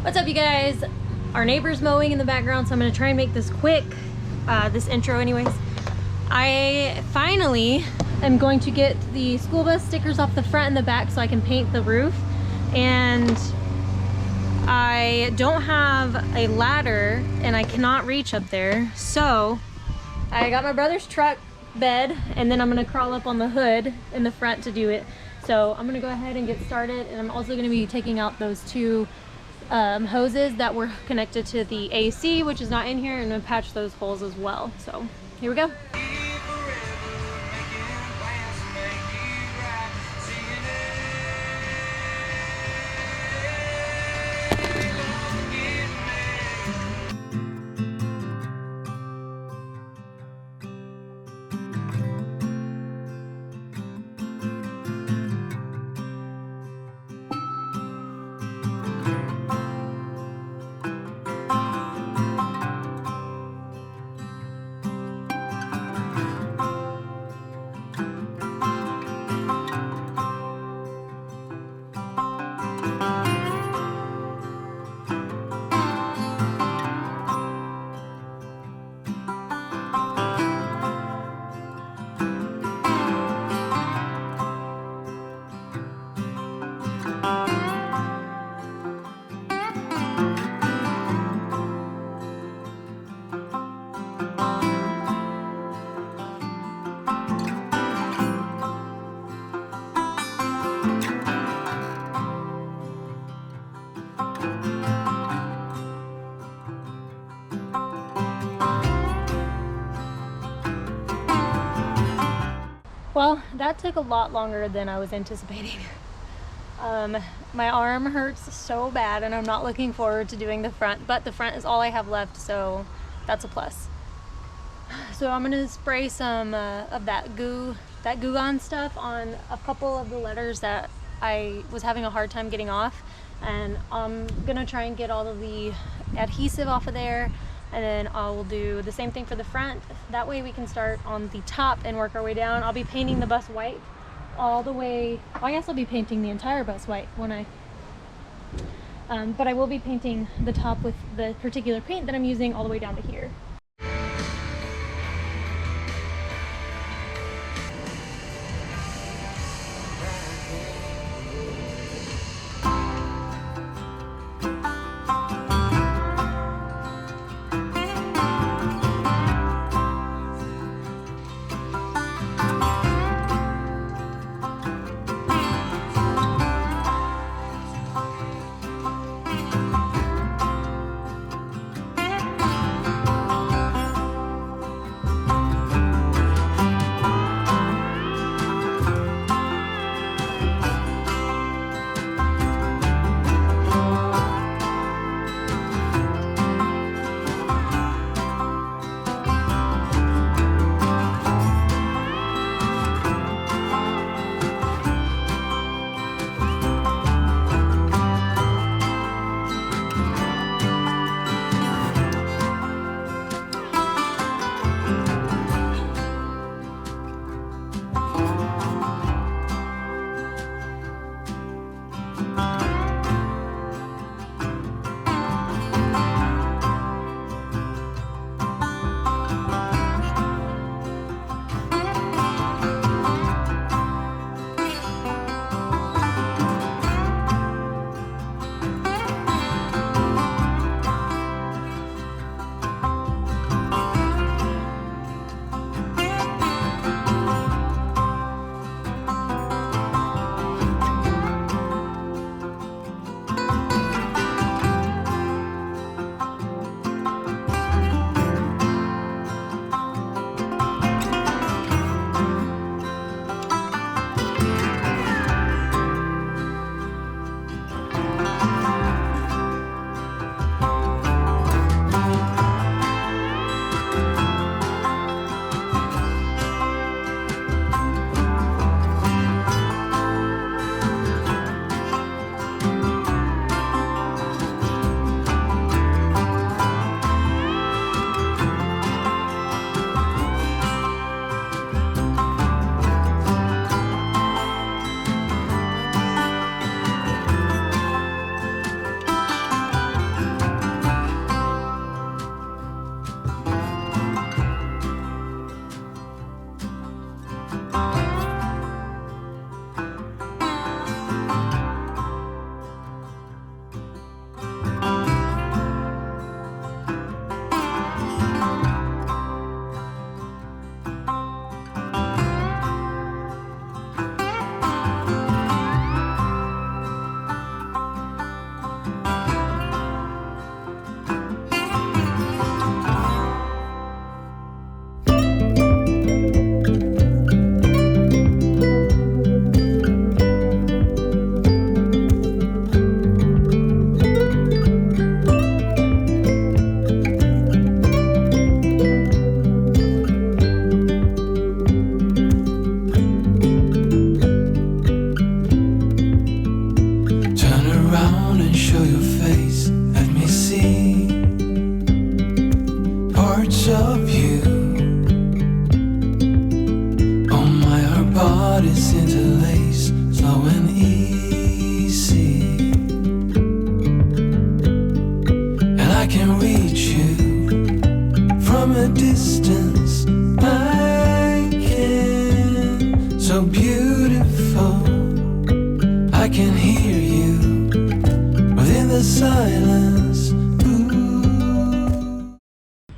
What's up, you guys? Our neighbor's mowing in the background, so I'm gonna try and make this quick, this intro anyways. I finally am going to get the school bus stickers off the front and the back so I can paint the roof. And I don't have a ladder and I cannot reach up there. So I got my brother's truck bed and then I'm gonna crawl up on the hood in the front to do it. So I'm gonna go ahead and get started, and I'm also gonna be taking out those two hoses that were connected to the AC, which is not in here, and I'm gonna patch those holes as well. So here we go. Well, that took a lot longer than I was anticipating. My arm hurts so bad and I'm not looking forward to doing the front, but the front is all I have left, so that's a plus. So I'm gonna spray some of that Goo Gone stuff on a couple of the letters that I was having a hard time getting off, and I'm gonna try and get all of the adhesive off of there, and then I will do the same thing for the front. That way we can start on the top and work our way down. I'll be painting the bus white all the way. Well, I guess I'll be painting the entire bus white when I, but I will be painting the top with the particular paint that I'm using all the way down to here. can reach you from a distance. I can, so beautiful. I can hear you within the silence. Ooh.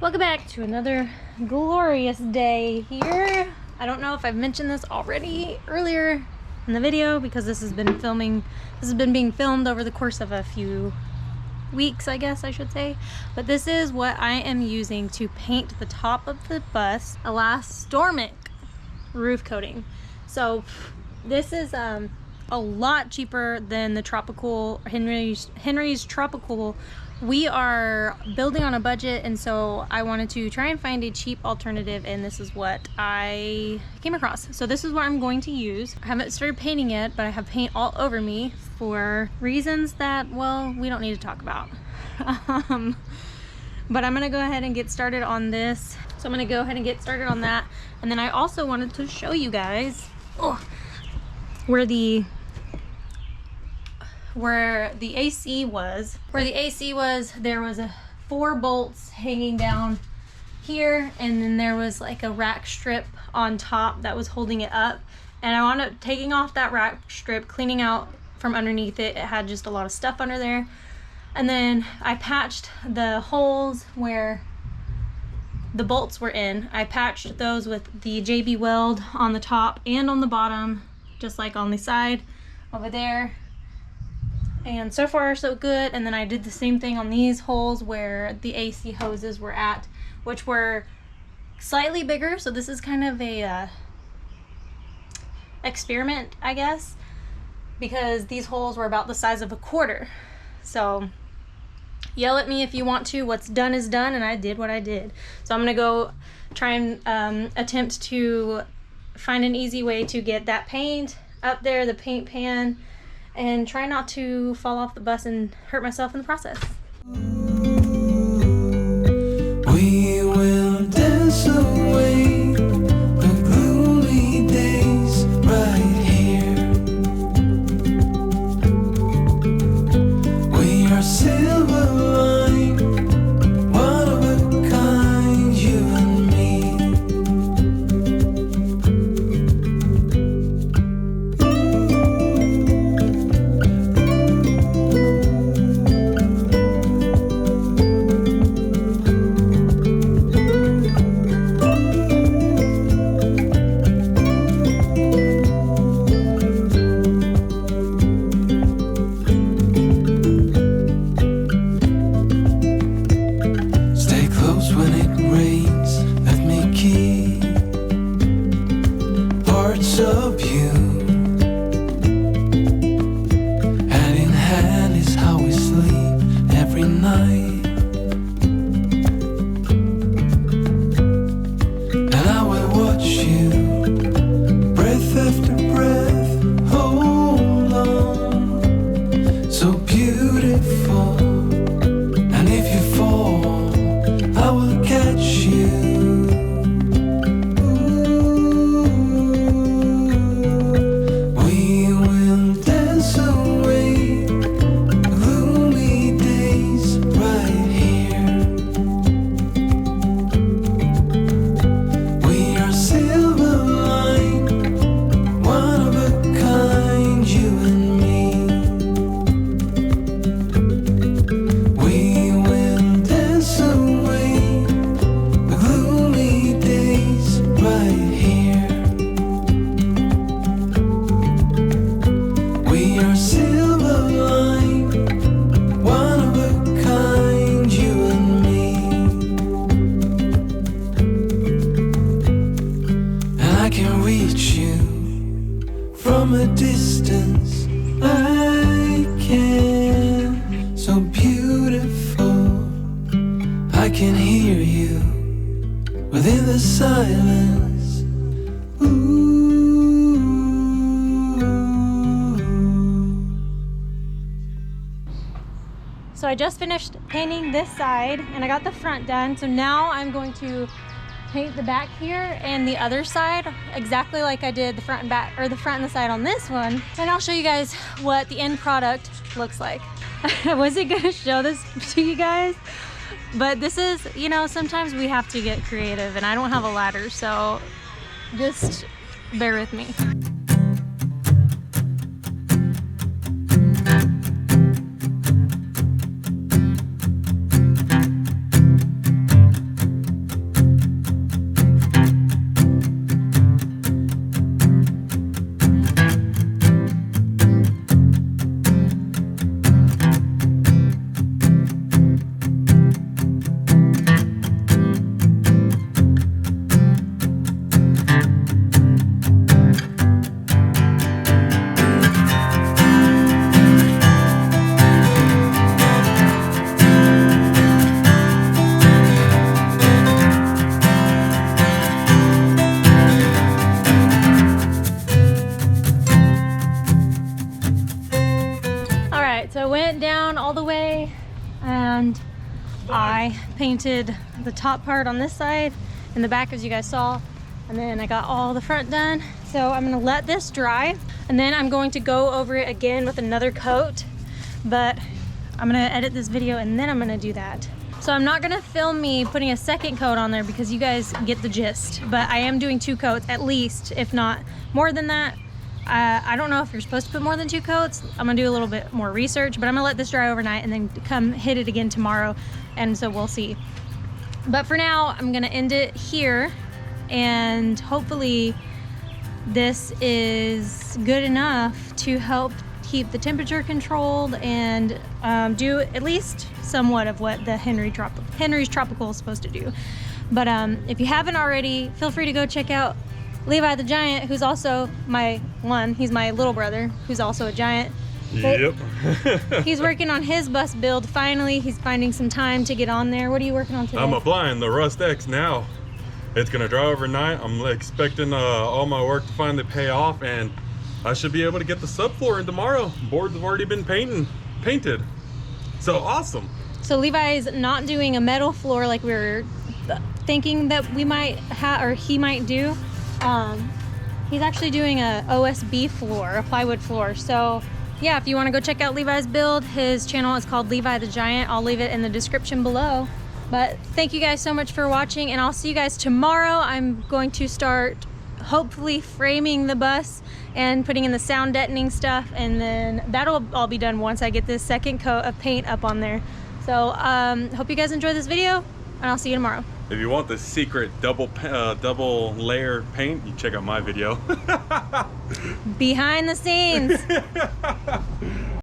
Welcome back to another glorious day here. I don't know if I've mentioned this already earlier in the video because this has been being filmed over the course of a few weeks, I guess I should say. But this is what I am using to paint the top of the bus, Elastormic roof coating. So this is a lot cheaper than the Tropicool, Henry's Tropicool. We are building on a budget, and so I wanted to try and find a cheap alternative, and this is what I came across. So this is what I'm going to use. I haven't started painting yet, but I have paint all over me for reasons that, well, we don't need to talk about. But I'm gonna go ahead and get started on this. So I'm gonna go ahead and get started on that. And then I also wanted to show you guys where the AC was. Where the AC was, there was 4 bolts hanging down here, and then there was like a rack strip on top that was holding it up. And I wound up taking off that rack strip, cleaning out from underneath it. It had just a lot of stuff under there. And then I patched the holes where the bolts were in. I patched those with the JB Weld on the top and on the bottom, just like on the side over there. And so far so good. And then I did the same thing on these holes where the AC hoses were at, which were slightly bigger. So this is kind of a experiment, I guess, because these holes were about the size of a quarter. So yell at me if you want to. What's done is done, and I did what I did. So I'm gonna go try and attempt to find an easy way to get that paint up there, the paint pan, and try not to fall off the bus and hurt myself in the process. We will dance away the gloomy days right here. We are silver line, one of a kind, you and me. From a distance, I can, so beautiful. I can hear you within the silence. Ooh. So I just finished painting this side and I got the front done. So now I'm going to paint the back here and the other side exactly like I did the front and back, or the front and the side on this one. And I'll show you guys what the end product looks like. I wasn't gonna show this to you guys, But this is, you know, sometimes we have to get creative, and I don't have a ladder, so just bear with me. So I went down all the way and I painted the top part on this side and the back, as you guys saw, and then I got all the front done. So I'm gonna let this dry and then I'm going to go over it again with another coat, but I'm gonna edit this video and then I'm gonna do that. So I'm not gonna film me putting a second coat on there because you guys get the gist, but I am doing 2 coats at least, if not more than that. I don't know if you're supposed to put more than 2 coats. I'm gonna do a little bit more research, but I'm gonna let this dry overnight and then come hit it again tomorrow, and so we'll see. But for now, I'm gonna end it here, and hopefully this is good enough to help keep the temperature controlled and do at least somewhat of what the Henry's Tropicool is supposed to do. But if you haven't already, feel free to go check out Levi the Giant, who's also he's my little brother, who's also a giant. Yep. He's working on his bus build. Finally, he's finding some time to get on there. What are you working on today? I'm applying the Rust X now. It's gonna dry overnight. I'm expecting all my work to finally pay off, and I should be able to get the subfloor in tomorrow. Boards have already been painted. So awesome. So Levi's not doing a metal floor like we were thinking that we might have, or he might do. He's actually doing a OSB floor, a plywood floor. So yeah, if you want to go check out Levi's build, his channel is called Levi the Giant. I'll leave it in the description below. But thank you guys so much for watching, and I'll see you guys tomorrow. I'm going to start hopefully framing the bus and putting in the sound deadening stuff, and then that'll all be done once I get this second coat of paint up on there. So hope you guys enjoy this video, and I'll see you tomorrow. If you want the secret double layer paint, you check out my video. Behind the scenes.